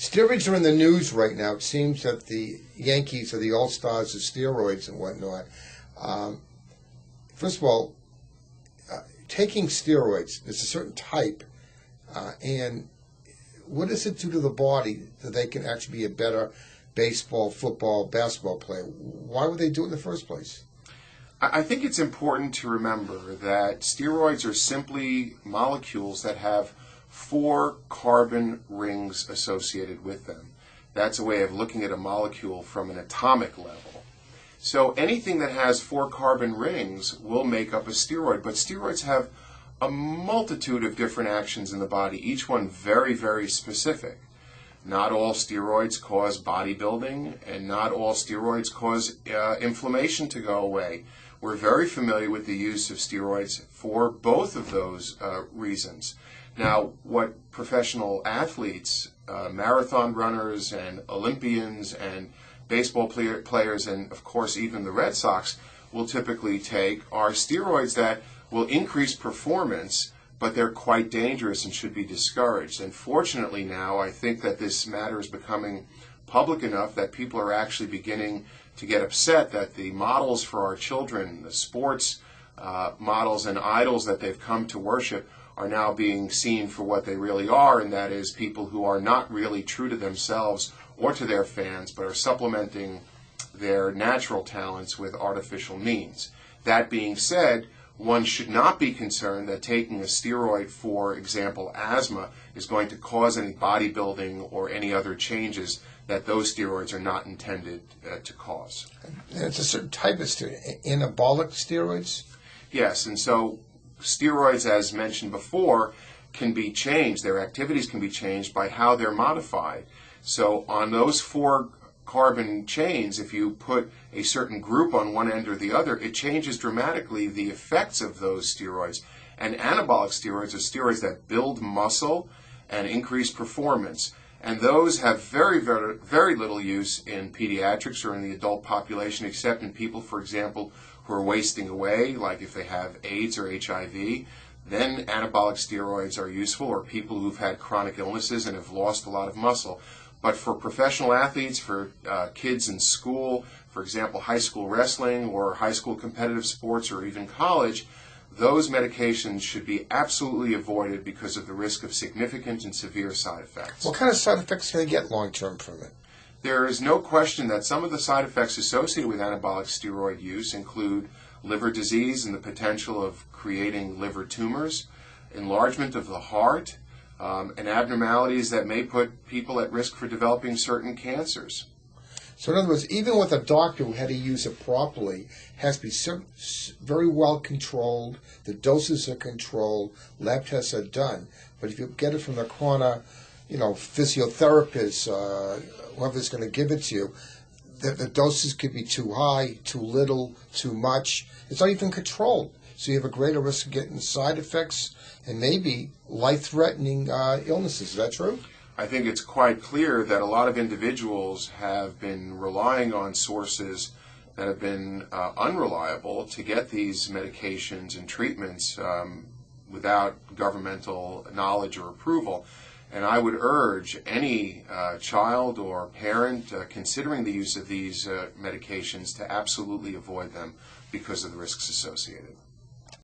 Steroids are in the news right now. It seems that the Yankees are the all-stars of steroids and whatnot. First of all, taking steroids, there's a certain type, and what does it do to the body that they can actually be a better baseball, football, basketball player? Why would they do it in the first place? I think it's important to remember that steroids are simply molecules that have 4 carbon rings associated with them. That's a way of looking at a molecule from an atomic level. So anything that has 4 carbon rings will make up a steroid, but steroids have a multitude of different actions in the body, each one very, very specific. Not all steroids cause bodybuilding, and not all steroids cause inflammation to go away. We're very familiar with the use of steroids for both of those reasons. Now, what professional athletes, marathon runners and Olympians and baseball players and, of course, even the Red Sox will typically take are steroids that will increase performance, but they're quite dangerous and should be discouraged. And fortunately now, I think that this matter is becoming public enough that people are actually beginning to get upset that the models for our children, the sports models and idols that they've come to worship, are now being seen for what they really are, and that is people who are not really true to themselves or to their fans, but are supplementing their natural talents with artificial means. That being said, one should not be concerned that taking a steroid, for example, asthma, is going to cause any bodybuilding or any other changes that those steroids are not intended to cause. And it's a certain type of steroid, anabolic steroids? Yes, and so steroids, as mentioned before, can be changed. Their activities can be changed by how they're modified. So on those 4 carbon chains, if you put a certain group on one end or the other, it changes dramatically the effects of those steroids. And anabolic steroids are steroids that build muscle and increase performance. And those have very, very, very little use in pediatrics or in the adult population, except in people, for example, who are wasting away, like if they have AIDS or HIV. Then anabolic steroids are useful, or people who've had chronic illnesses and have lost a lot of muscle. But for professional athletes, for kids in school, for example, high school wrestling or high school competitive sports or even college, those medications should be absolutely avoided because of the risk of significant and severe side effects. What kind of side effects can they get long-term from it? There is no question that some of the side effects associated with anabolic steroid use include liver disease and the potential of creating liver tumors, enlargement of the heart, and abnormalities that may put people at risk for developing certain cancers. So in other words, even with a doctor who had to use it properly, it has to be very well controlled, the doses are controlled, lab tests are done. But if you get it from the corner, physiotherapists, whoever's going to give it to you, the doses could be too high, too little, too much. It's not even controlled. So you have a greater risk of getting side effects and maybe life-threatening illnesses. Is that true? I think it's quite clear that a lot of individuals have been relying on sources that have been unreliable to get these medications and treatments without governmental knowledge or approval. And I would urge any child or parent considering the use of these medications to absolutely avoid them because of the risks associated.